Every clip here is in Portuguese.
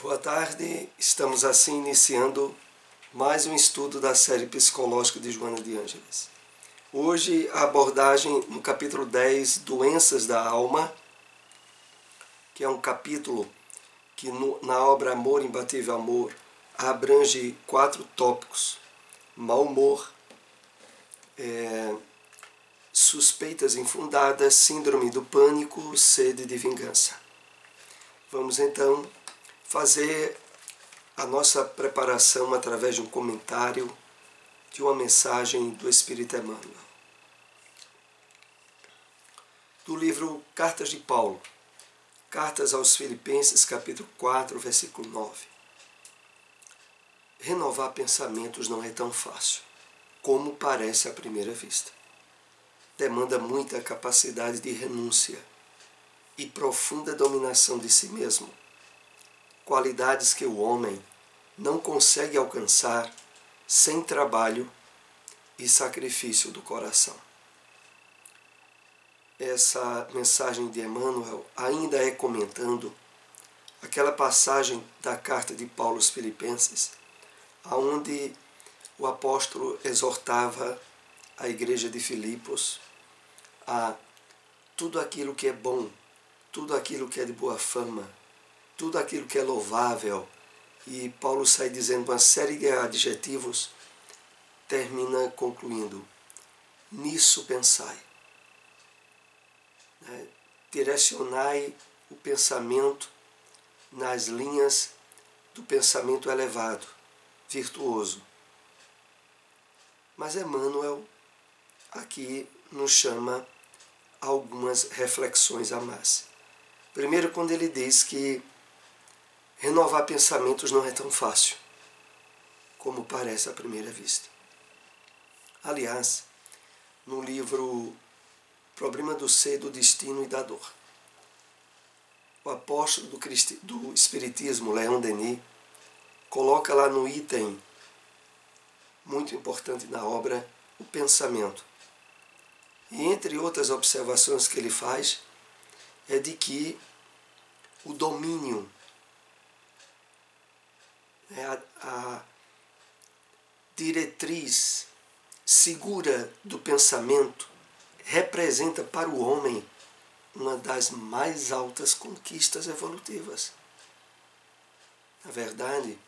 Boa tarde, estamos assim iniciando mais um estudo da série psicológica de Joana de Ângeles. Hoje a abordagem no capítulo 10, Doenças da Alma, que é um capítulo que na obra Amor, Imbatível Amor, abrange 4 tópicos: mau humor, suspeitas infundadas, síndrome do pânico, sede de vingança. Vamos então fazer a nossa preparação através de um comentário de uma mensagem do Espírito Emmanuel. Do livro Cartas de Paulo, Cartas aos Filipenses, capítulo 4, versículo 9. Renovar pensamentos não é tão fácil como parece à primeira vista. Demanda muita capacidade de renúncia e profunda dominação de si mesmo, qualidades que o homem não consegue alcançar sem trabalho e sacrifício do coração. Essa mensagem de Emmanuel ainda é comentando aquela passagem da carta de Paulo aos Filipenses, onde o apóstolo exortava a igreja de Filipos a tudo aquilo que é bom, tudo aquilo que é de boa fama, tudo aquilo que é louvável. E Paulo sai dizendo uma série de adjetivos, termina concluindo: nisso pensai. Direcionai o pensamento nas linhas do pensamento elevado, virtuoso. Mas Emmanuel aqui nos chama a algumas reflexões a mais. Primeiro, quando ele diz que renovar pensamentos não é tão fácil como parece à primeira vista. Aliás, no livro Problema do Ser, do Destino e da Dor, o apóstolo do Espiritismo, Leon Denis, coloca lá no item muito importante na obra o pensamento. E entre outras observações que ele faz, é de que o domínio, a diretriz segura do pensamento representa para o homem uma das mais altas conquistas evolutivas. Na verdade,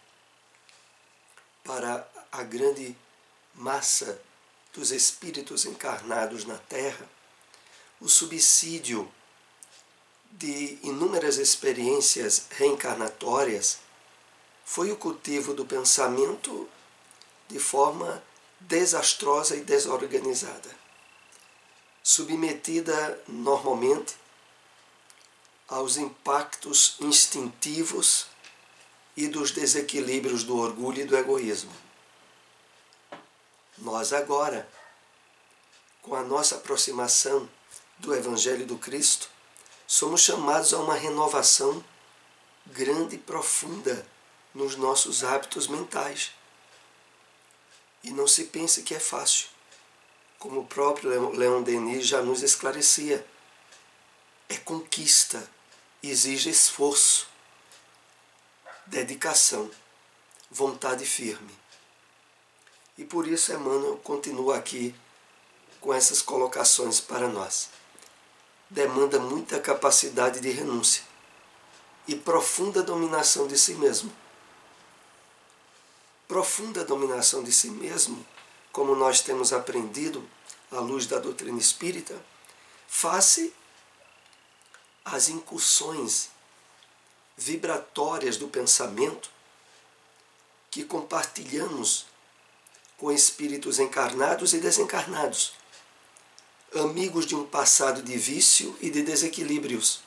para a grande massa dos espíritos encarnados na Terra, o subsídio de inúmeras experiências reencarnatórias foi o cultivo do pensamento de forma desastrosa e desorganizada, submetida normalmente aos impactos instintivos e dos desequilíbrios do orgulho e do egoísmo. Nós agora, com a nossa aproximação do Evangelho do Cristo, somos chamados a uma renovação grande e profunda nos nossos hábitos mentais. E não se pense que é fácil, como o próprio Leon Denis já nos esclarecia. É conquista, exige esforço, dedicação, vontade firme. E por isso Emmanuel continua aqui com essas colocações para nós. Demanda muita capacidade de renúncia e profunda dominação de si mesmo. Profunda dominação de si mesmo, como nós temos aprendido à luz da doutrina espírita, face às incursões vibratórias do pensamento que compartilhamos com espíritos encarnados e desencarnados, amigos de um passado de vício e de desequilíbrios,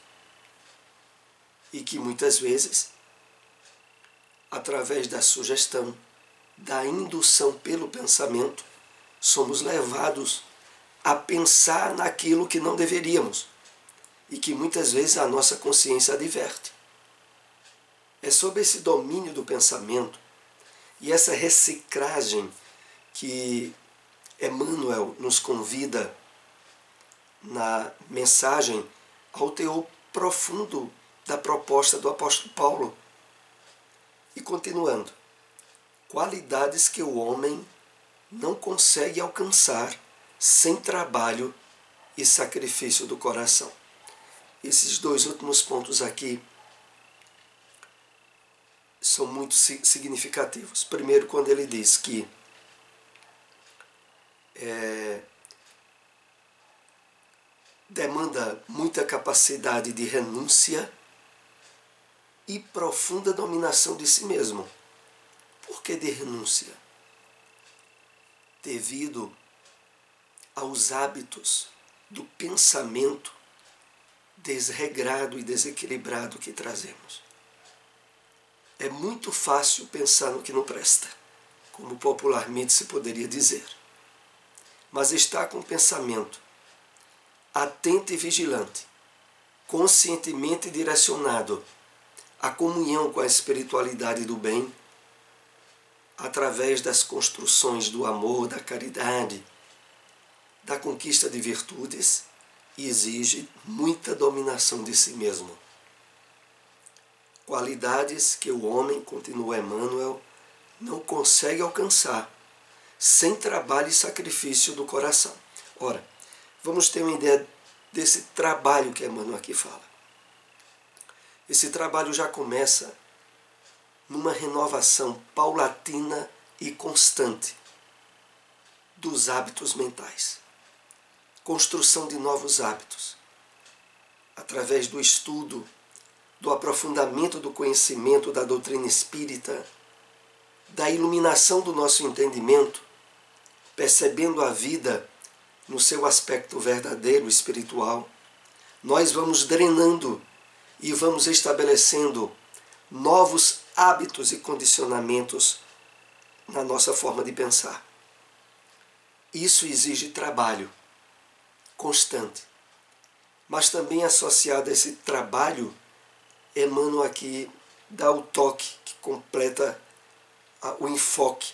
e que muitas vezes, através da sugestão, da indução pelo pensamento, somos levados a pensar naquilo que não deveríamos e que muitas vezes a nossa consciência adverte. É sob esse domínio do pensamento e essa reciclagem que Emmanuel nos convida na mensagem ao teor profundo da proposta do apóstolo Paulo, E continuando, qualidades que o homem não consegue alcançar sem trabalho e sacrifício do coração. Esses dois últimos pontos aqui são muito significativos. Primeiro, quando ele diz que demanda muita capacidade de renúncia e profunda dominação de si mesmo. Por que de renúncia? Devido aos hábitos do pensamento desregrado e desequilibrado que trazemos. É muito fácil pensar no que não presta, como popularmente se poderia dizer. Mas estar com o pensamento atento e vigilante, conscientemente direcionado à comunhão com a espiritualidade do bem, através das construções do amor, da caridade, da conquista de virtudes, exige muita dominação de si mesmo. Qualidades que o homem, continua Emmanuel, não consegue alcançar sem trabalho e sacrifício do coração. Ora, vamos ter uma ideia desse trabalho que Emmanuel aqui fala. Esse trabalho já começa numa renovação paulatina e constante dos hábitos mentais. Construção de novos hábitos, através do estudo, do aprofundamento do conhecimento da doutrina espírita, da iluminação do nosso entendimento, percebendo a vida no seu aspecto verdadeiro, espiritual, nós vamos drenando e vamos estabelecendo novos hábitos e condicionamentos na nossa forma de pensar. Isso exige trabalho constante, mas também associado a esse trabalho, Emmanuel aqui dá o toque que completa o enfoque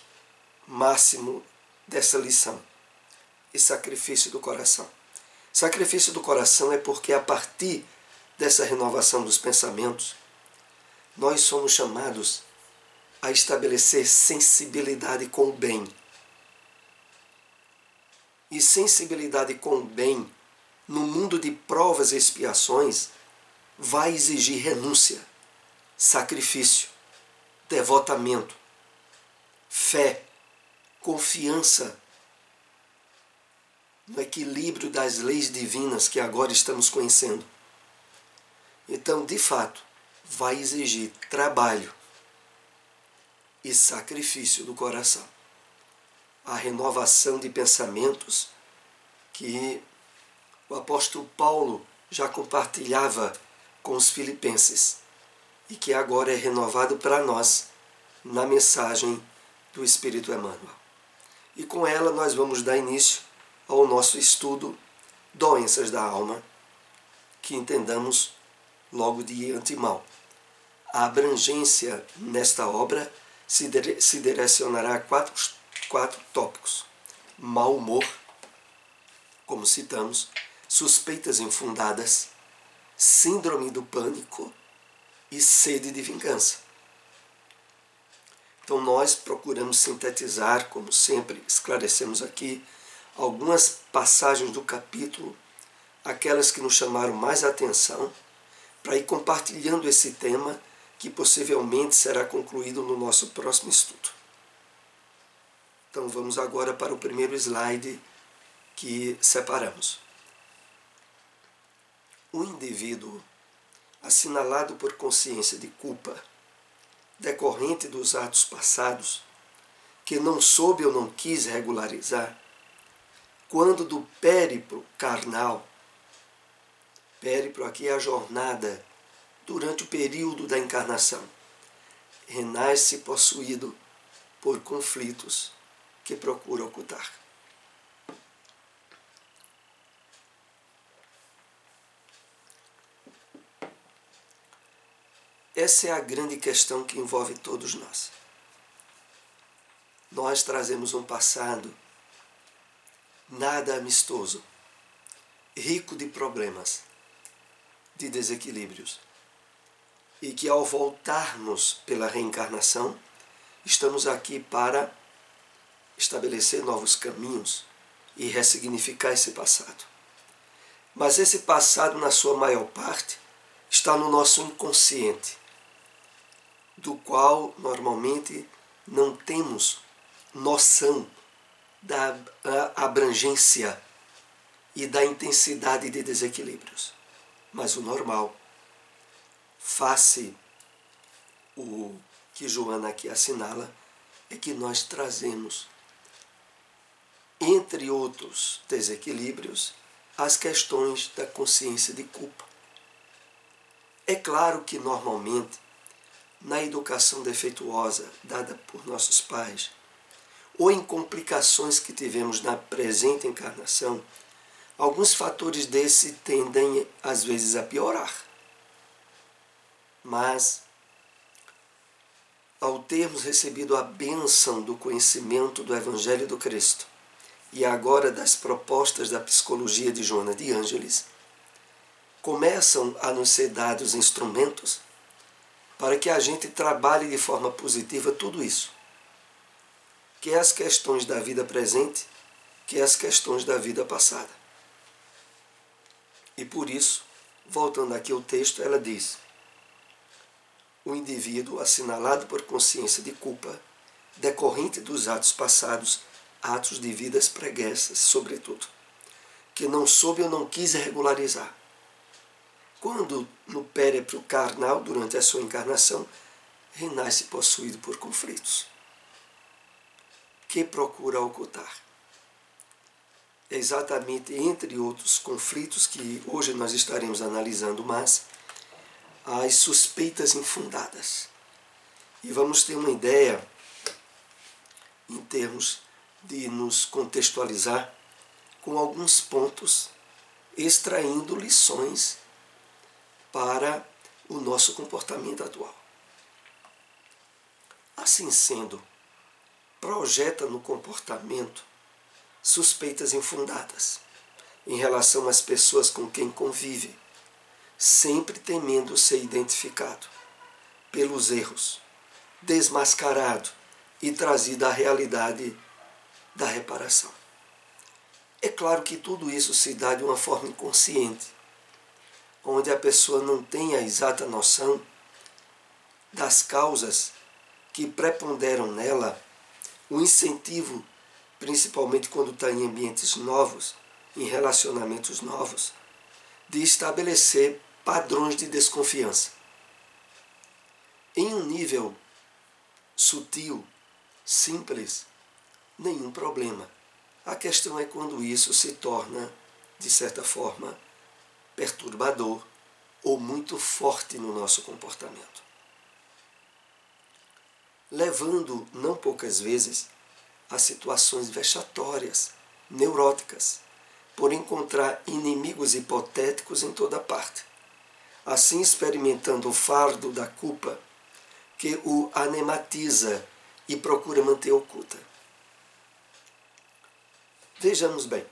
máximo dessa lição. E sacrifício do coração. Sacrifício do coração é porque a partir dessa renovação dos pensamentos, nós somos chamados a estabelecer sensibilidade com o bem. E sensibilidade com o bem, no mundo de provas e expiações, vai exigir renúncia, sacrifício, devotamento, fé, confiança no equilíbrio das leis divinas que agora estamos conhecendo. Então, de fato, vai exigir trabalho e sacrifício do coração. A renovação de pensamentos que o apóstolo Paulo já compartilhava com os filipenses e que agora é renovado para nós na mensagem do Espírito Emmanuel. E com ela nós vamos dar início ao nosso estudo Doenças da Alma, que entendamos logo de antemão. A abrangência nesta obra se direcionará a quatro tópicos: mau humor, como citamos, suspeitas infundadas, síndrome do pânico e sede de vingança. Então nós procuramos sintetizar, como sempre esclarecemos aqui, algumas passagens do capítulo, aquelas que nos chamaram mais atenção, para ir compartilhando esse tema que possivelmente será concluído no nosso próximo estudo. Então vamos agora para o primeiro slide que separamos. O indivíduo, assinalado por consciência de culpa, decorrente dos atos passados, que não soube ou não quis regularizar, quando do périplo carnal, périplo aqui é a jornada durante o período da encarnação, renasce possuído por conflitos que procura ocultar. Essa é a grande questão que envolve todos nós. Nós trazemos um passado nada amistoso, rico de problemas, de desequilíbrios. e que ao voltarmos pela reencarnação, estamos aqui para estabelecer novos caminhos e ressignificar esse passado. Mas esse passado, na sua maior parte, está no nosso inconsciente, do qual normalmente não temos noção da abrangência e da intensidade de desequilíbrios. Mas o normal, face o que Joana aqui assinala, é que nós trazemos, entre outros desequilíbrios, as questões da consciência de culpa. É claro que normalmente, na educação defeituosa dada por nossos pais, ou em complicações que tivemos na presente encarnação, alguns fatores desse tendem às vezes a piorar. Mas, ao termos recebido a bênção do conhecimento do Evangelho do Cristo e agora das propostas da psicologia de Joana de Ângeles, começam a nos ser dados instrumentos para que a gente trabalhe de forma positiva tudo isso, que é as questões da vida presente, que é as questões da vida passada. E por isso, voltando aqui ao texto, ela diz: o indivíduo, assinalado por consciência de culpa, decorrente dos atos passados, atos de vidas preguiças, sobretudo, que não soube ou não quis regularizar. Quando no périplo carnal, durante a sua encarnação, renasce possuído por conflitos, que procura ocultar. É exatamente entre outros conflitos que hoje nós estaremos analisando mais, as suspeitas infundadas. E vamos ter uma ideia, em termos de nos contextualizar, com alguns pontos, extraindo lições para o nosso comportamento atual. Assim sendo, projeta no comportamento suspeitas infundadas em relação às pessoas com quem convive, sempre temendo ser identificado pelos erros, desmascarado e trazido à realidade da reparação. É claro que tudo isso se dá de uma forma inconsciente, onde a pessoa não tem a exata noção das causas que preponderam nela o incentivo, principalmente quando está em ambientes novos, em relacionamentos novos, de estabelecer padrões de desconfiança. Em um nível sutil, simples, nenhum problema. A questão é quando isso se torna, de certa forma, perturbador ou muito forte no nosso comportamento, levando, não poucas vezes, a situações vexatórias, neuróticas, por encontrar inimigos hipotéticos em toda parte, assim experimentando o fardo da culpa que o anematiza e procura manter oculta. Vejamos bem,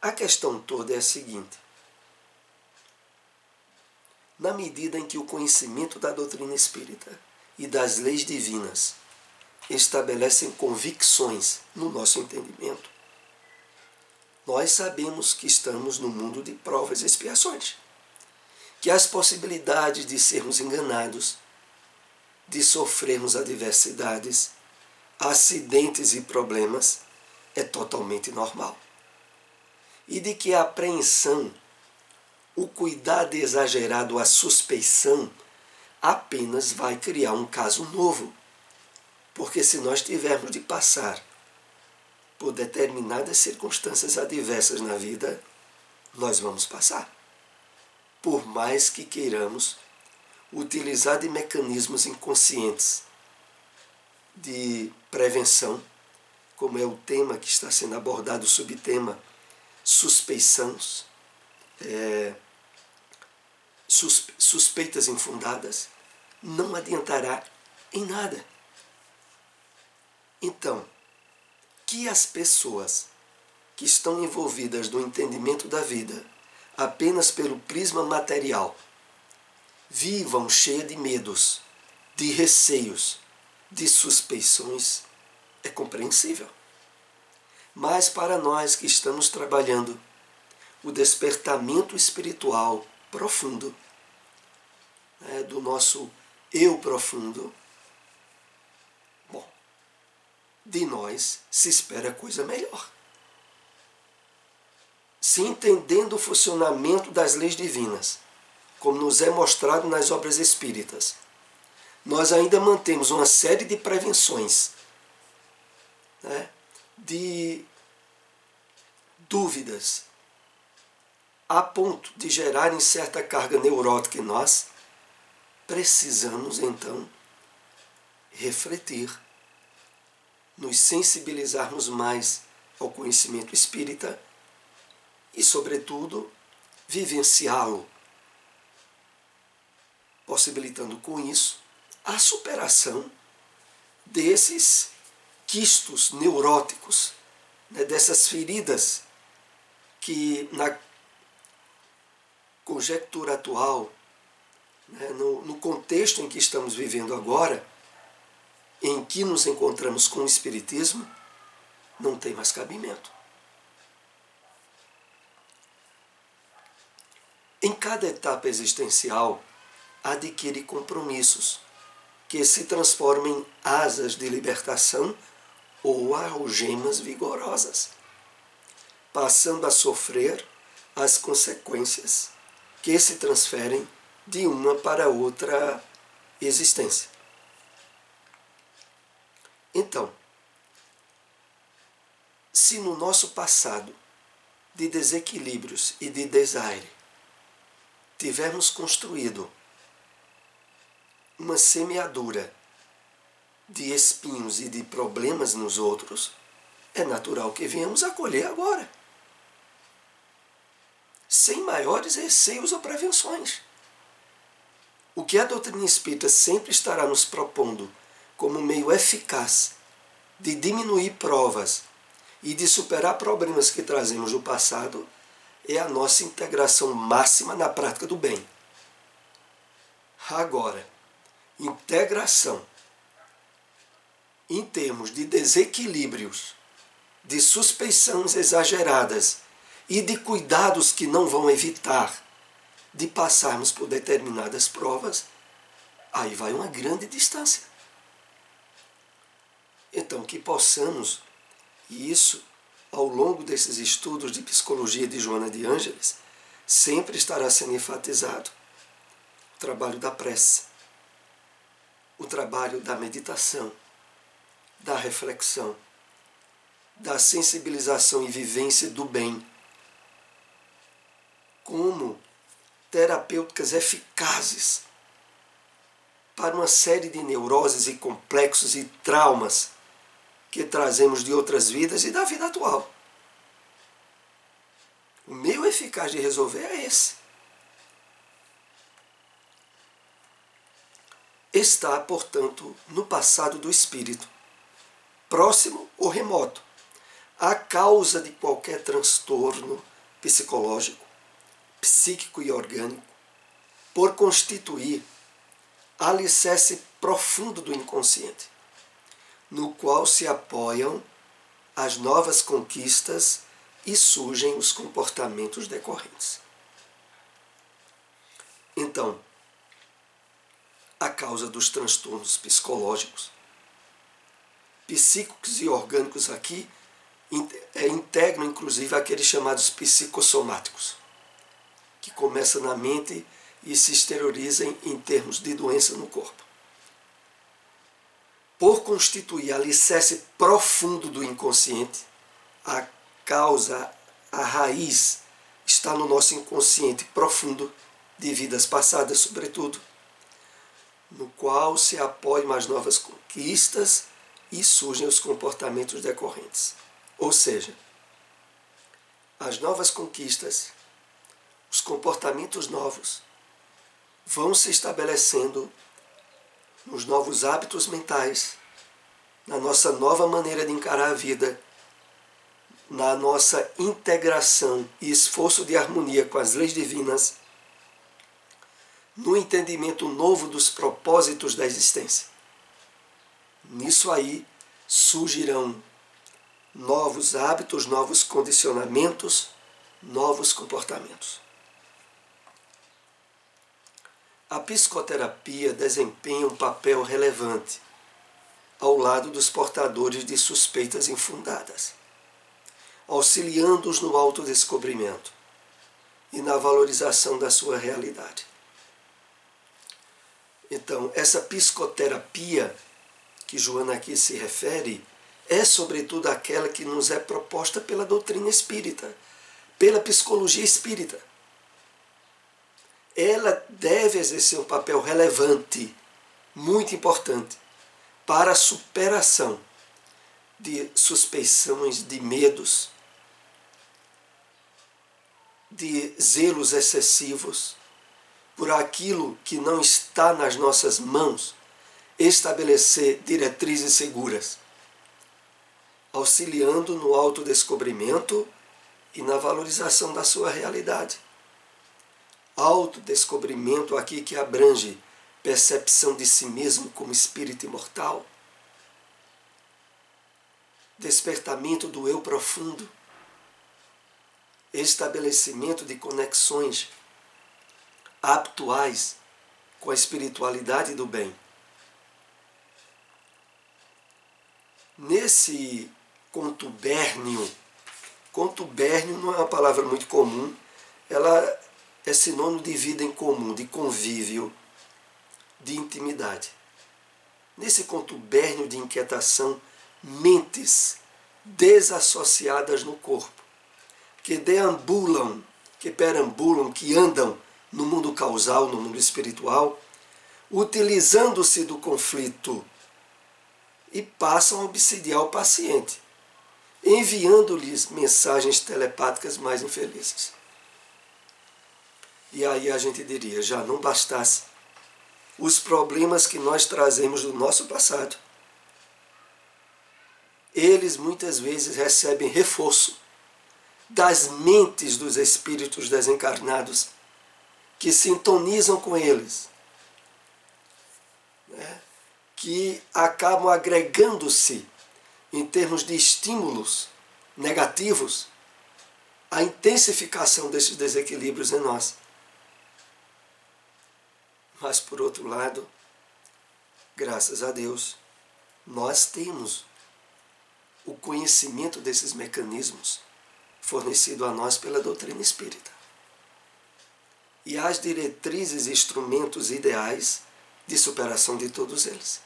a questão toda é a seguinte: na medida em que o conhecimento da doutrina espírita e das leis divinas estabelecem convicções no nosso entendimento, nós sabemos que estamos no mundo de provas e expiações, que as possibilidades de sermos enganados, de sofrermos adversidades, acidentes e problemas é totalmente normal, e de que a apreensão, o cuidado exagerado, a suspeição, apenas vai criar um caso novo. Porque se nós tivermos de passar por determinadas circunstâncias adversas na vida, nós vamos passar. Por mais que queiramos utilizar de mecanismos inconscientes de prevenção, como é o tema que está sendo abordado, o subtema suspeições, suspeitas infundadas, não adiantará em nada. Então, que as pessoas que estão envolvidas no entendimento da vida apenas pelo prisma material vivam cheia de medos, de receios, de suspeições, é compreensível. Mas para nós que estamos trabalhando o despertamento espiritual profundo, do nosso eu profundo, bom, de nós se espera coisa melhor. Se entendendo o funcionamento das leis divinas, como nos é mostrado nas obras espíritas, nós ainda mantemos uma série de prevenções, de dúvidas, a ponto de gerarem certa carga neurótica em nós, precisamos então refletir, nos sensibilizarmos mais ao conhecimento espírita e, sobretudo, vivenciá-lo, possibilitando com isso a superação desses quistos neuróticos, dessas feridas que na conjectura atual, no contexto em que estamos vivendo agora, em que nos encontramos com o Espiritismo, não tem mais cabimento. Em cada etapa existencial, adquire compromissos que se transformam em asas de libertação ou algemas vigorosas, passando a sofrer as consequências que se transferem de uma para outra existência. Então, se no nosso passado de desequilíbrios e de desaire tivermos construído uma semeadura de espinhos e de problemas nos outros, é natural que venhamos a colher agora, sem maiores receios ou prevenções. O que a doutrina espírita sempre estará nos propondo como meio eficaz de diminuir provas e de superar problemas que trazemos do passado é a nossa integração máxima na prática do bem. Agora, integração em termos de desequilíbrios, de suspeições exageradas e de cuidados que não vão evitar de passarmos por determinadas provas, aí vai uma grande distância. Então, que possamos, e isso ao longo desses estudos de psicologia de Joana de Ângeles, sempre estará sendo enfatizado o trabalho da prece, o trabalho da meditação, da reflexão, da sensibilização e vivência do bem, como terapêuticas eficazes para uma série de neuroses e complexos e traumas que trazemos de outras vidas e da vida atual. O meio eficaz de resolver é esse. Está, portanto, no passado do espírito, próximo ou remoto, a causa de qualquer transtorno psicológico, psíquico e orgânico, por constituir alicerce profundo do inconsciente, no qual se apoiam as novas conquistas e surgem os comportamentos decorrentes. Então, a causa dos transtornos psicológicos, psíquicos e orgânicos aqui integram inclusive aqueles chamados psicossomáticos, que começam na mente e se exteriorizam em termos de doença no corpo. Por constituir alicerce profundo do inconsciente, a causa, a raiz, está no nosso inconsciente profundo, de vidas passadas sobretudo, no qual se apoiam as novas conquistas e surgem os comportamentos decorrentes. Ou seja, as novas conquistas, os comportamentos novos, vão se estabelecendo nos novos hábitos mentais, na nossa nova maneira de encarar a vida, na nossa integração e esforço de harmonia com as leis divinas, no entendimento novo dos propósitos da existência. Nisso aí surgirão novos hábitos, novos condicionamentos, novos comportamentos. A psicoterapia desempenha um papel relevante ao lado dos portadores de suspeitas infundadas, auxiliando-os no autodescobrimento e na valorização da sua realidade. Então, essa psicoterapia que Joana aqui se refere é, sobretudo, aquela que nos é proposta pela doutrina espírita, pela psicologia espírita. Ela deve exercer um papel relevante, muito importante, para a superação de suspeições, de medos, de zelos excessivos por aquilo que não está nas nossas mãos, estabelecer diretrizes seguras, auxiliando no autodescobrimento e na valorização da sua realidade. Autodescobrimento aqui que abrange percepção de si mesmo como espírito imortal, despertamento do eu profundo, estabelecimento de conexões habituais com a espiritualidade do bem. Nesse contubérnio não é uma palavra muito comum, ela é sinônimo de vida em comum, de convívio, de intimidade. Nesse contubérnio de inquietação, mentes desassociadas no corpo, que deambulam, que perambulam, que andam no mundo causal, no mundo espiritual, utilizando-se do conflito e passam a obsidiar o paciente, enviando-lhes mensagens telepáticas mais infelizes. E aí a gente diria, já não bastasse os problemas que nós trazemos do nosso passado, eles muitas vezes recebem reforço das mentes dos espíritos desencarnados que sintonizam com eles, né? Que acabam agregando-se em termos de estímulos negativos à intensificação desses desequilíbrios em nós. Mas, por outro lado, graças a Deus, nós temos o conhecimento desses mecanismos fornecido a nós pela doutrina espírita. E as diretrizes e instrumentos ideais de superação de todos eles,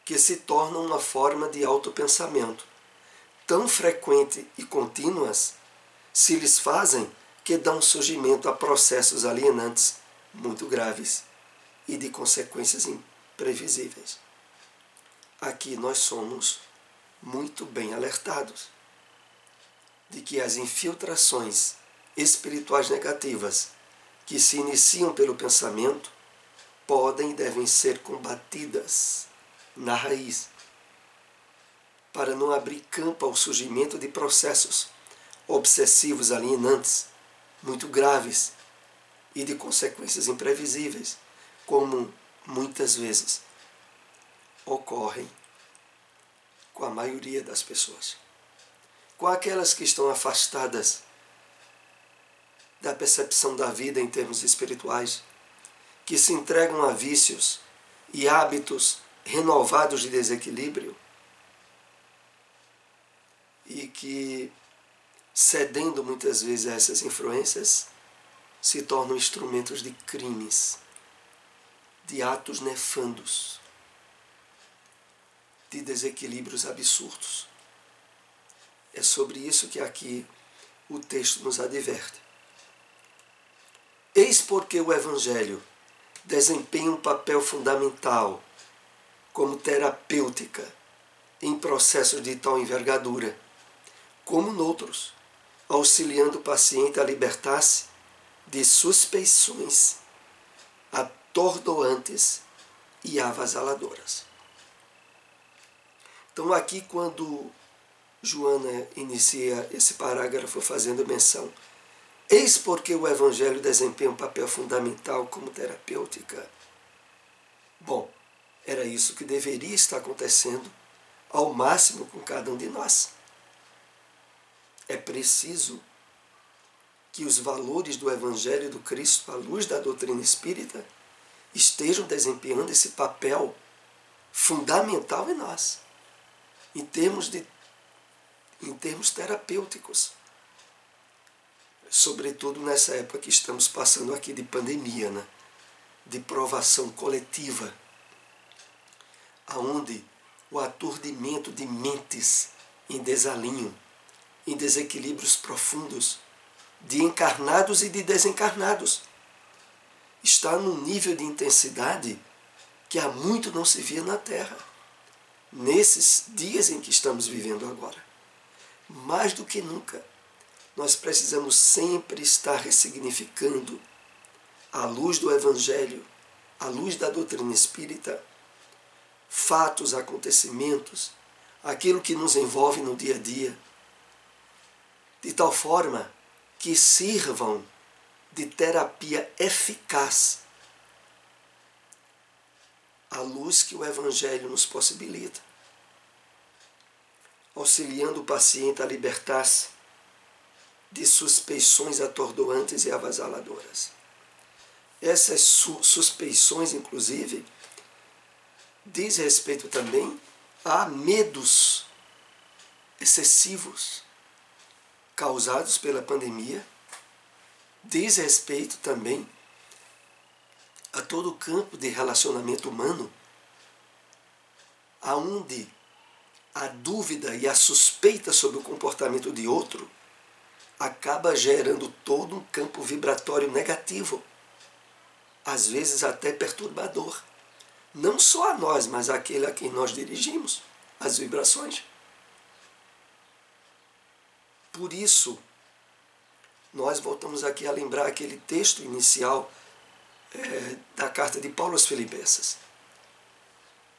que se tornam uma forma de autopensamento tão frequente e contínuas se lhes fazem que dão surgimento a processos alienantes muito graves e de consequências imprevisíveis. Aqui nós somos muito bem alertados de que as infiltrações espirituais negativas que se iniciam pelo pensamento podem e devem ser combatidas na raiz, para não abrir campo ao surgimento de processos obsessivos alienantes muito graves e de consequências imprevisíveis, como muitas vezes ocorrem com a maioria das pessoas. Com aquelas que estão afastadas da percepção da vida em termos espirituais, que se entregam a vícios e hábitos renovados de desequilíbrio e que, cedendo muitas vezes a essas influências, se tornam instrumentos de crimes, de atos nefandos, de desequilíbrios absurdos. É sobre isso que aqui o texto nos adverte. Eis porque o Evangelho desempenha um papel fundamental como terapêutica em processos de tal envergadura, como noutros, auxiliando o paciente a libertar-se de suspeições atordoantes e avassaladoras. Então aqui, quando Joana inicia esse parágrafo fazendo menção Eis porque o Evangelho desempenha um papel fundamental como terapêutica. Bom, era isso que deveria estar acontecendo ao máximo com cada um de nós. É preciso que os valores do Evangelho do Cristo, à luz da doutrina espírita, estejam desempenhando esse papel fundamental em nós, em termos terapêuticos. Sobretudo nessa época que estamos passando aqui de pandemia, né? De provação coletiva, aonde o aturdimento de mentes em desalinho, em desequilíbrios profundos, de encarnados e de desencarnados, está num nível de intensidade que há muito não se via na Terra, nesses dias em que estamos vivendo agora. Mais do que nunca, nós precisamos sempre estar ressignificando, à luz do Evangelho, à luz da doutrina espírita, fatos, acontecimentos, aquilo que nos envolve no dia a dia, de tal forma que sirvam de terapia eficaz à luz que o Evangelho nos possibilita, auxiliando o paciente a libertar-se de suspeições atordoantes e avassaladoras. Essas suspeições, inclusive, diz respeito também a medos excessivos causados pela pandemia, diz respeito também a todo o campo de relacionamento humano, aonde a dúvida e a suspeita sobre o comportamento de outro acaba gerando todo um campo vibratório negativo, às vezes até perturbador. Não só a nós, mas àquele a quem nós dirigimos as vibrações. Por isso, nós voltamos aqui a lembrar aquele texto inicial da carta de Paulo aos Filipenses.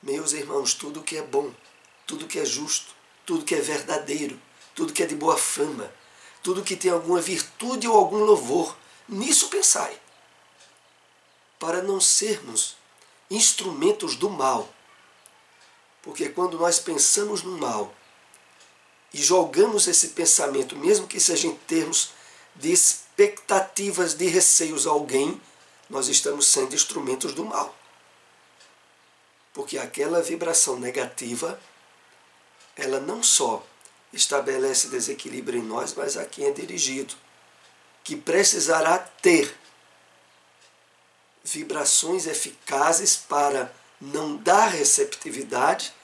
Meus irmãos, tudo que é bom, tudo que é justo, tudo que é verdadeiro, tudo que é de boa fama, tudo que tem alguma virtude ou algum louvor, nisso pensai, para não sermos instrumentos do mal. Porque quando nós pensamos no mal e jogamos esse pensamento, mesmo que seja em termos de expectativas, de receios a alguém, nós estamos sendo instrumentos do mal. Porque aquela vibração negativa, ela não só estabelece desequilíbrio em nós, mas a quem é dirigido, que precisará ter vibrações eficazes para não dar receptividade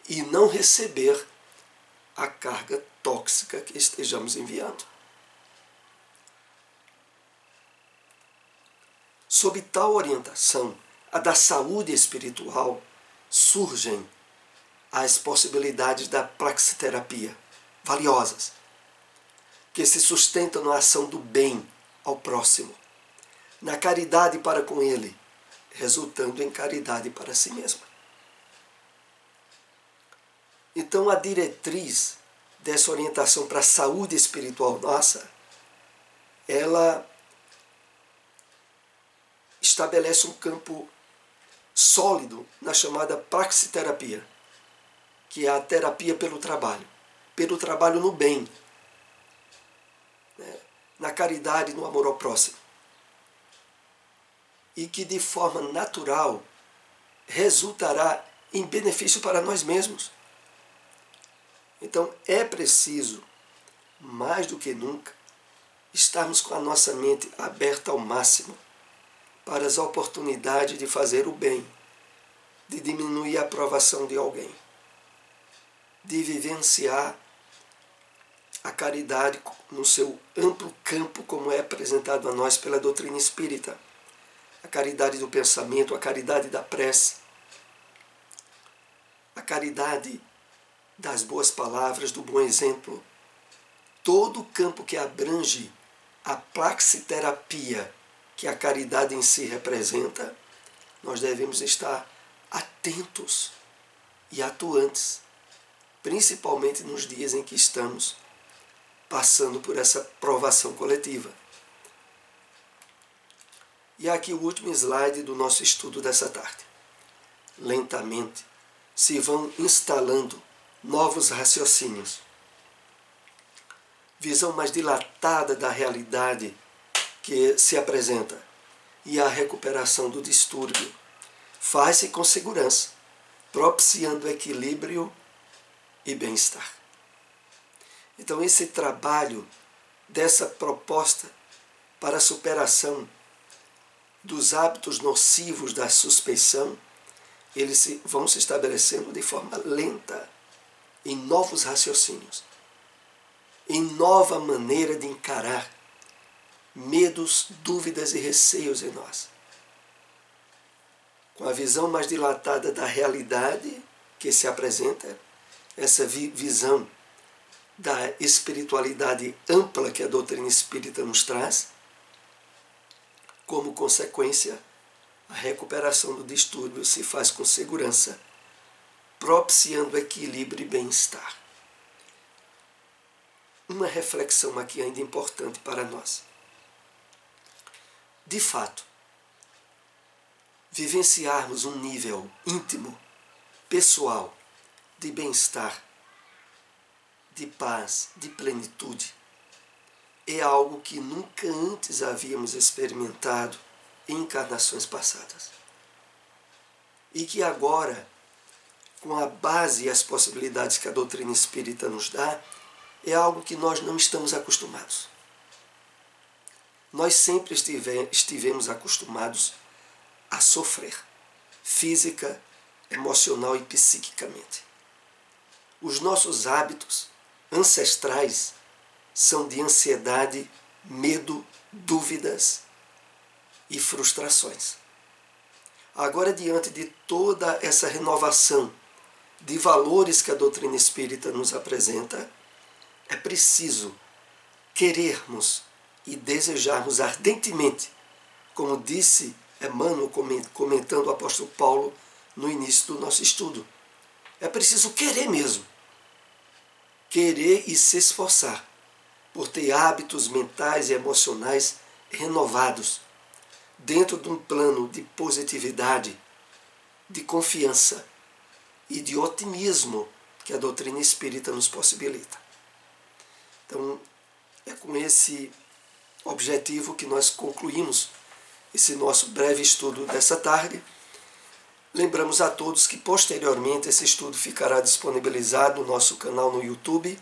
e não receber a carga tóxica que estejamos enviando. Sob tal orientação, a da saúde espiritual, surgem as possibilidades da praxiterapia, valiosas, que se sustentam na ação do bem ao próximo, na caridade para com ele, resultando em caridade para si mesma. Então, a diretriz dessa orientação para a saúde espiritual nossa, ela estabelece um campo sólido na chamada praxiterapia, que é a terapia pelo trabalho no bem, né? Na caridade, no amor ao próximo. E que de forma natural resultará em benefício para nós mesmos. Então é preciso, mais do que nunca, estarmos com a nossa mente aberta ao máximo para as oportunidades de fazer o bem, de diminuir a provação de alguém, de vivenciar a caridade no seu amplo campo, como é apresentado a nós pela doutrina espírita. A caridade do pensamento, a caridade da prece, a caridade das boas palavras, do bom exemplo. Todo o campo que abrange a praxiterapia que a caridade em si representa, nós devemos estar atentos e atuantes, principalmente nos dias em que estamos passando por essa provação coletiva. E aqui o último slide do nosso estudo dessa tarde. Lentamente se vão instalando novos raciocínios. Visão mais dilatada da realidade que se apresenta e a recuperação do distúrbio faz-se com segurança, propiciando equilíbrio e bem-estar. Então esse trabalho dessa proposta para a superação dos hábitos nocivos da suspeição, eles vão se estabelecendo de forma lenta em novos raciocínios, em nova maneira de encarar medos, dúvidas e receios em nós. Com a visão mais dilatada da realidade que se apresenta, essa visão da espiritualidade ampla que a doutrina espírita nos traz, como consequência, a recuperação do distúrbio se faz com segurança, propiciando equilíbrio e bem-estar. Uma reflexão aqui ainda importante para nós. De fato, vivenciarmos um nível íntimo, pessoal, de bem-estar, de paz, de plenitude, é algo que nunca antes havíamos experimentado em encarnações passadas. E que agora, com a base e as possibilidades que a doutrina espírita nos dá, é algo que nós não estamos acostumados. Nós sempre estivemos acostumados a sofrer, física, emocional e psiquicamente. Os nossos hábitos ancestrais são de ansiedade, medo, dúvidas e frustrações. Agora, diante de toda essa renovação de valores que a doutrina espírita nos apresenta, é preciso querermos e desejarmos ardentemente, como disse Emmanuel comentando o apóstolo Paulo no início do nosso estudo. É preciso querer mesmo. Querer e se esforçar por ter hábitos mentais e emocionais renovados, dentro de um plano de positividade, de confiança e de otimismo que a doutrina espírita nos possibilita. Então, é com esse objetivo que nós concluímos esse nosso breve estudo dessa tarde. Lembramos a todos que posteriormente esse estudo ficará disponibilizado no nosso canal no YouTube.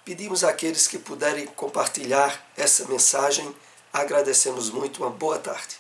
Pedimos àqueles que puderem compartilhar essa mensagem. Agradecemos muito. Uma boa tarde.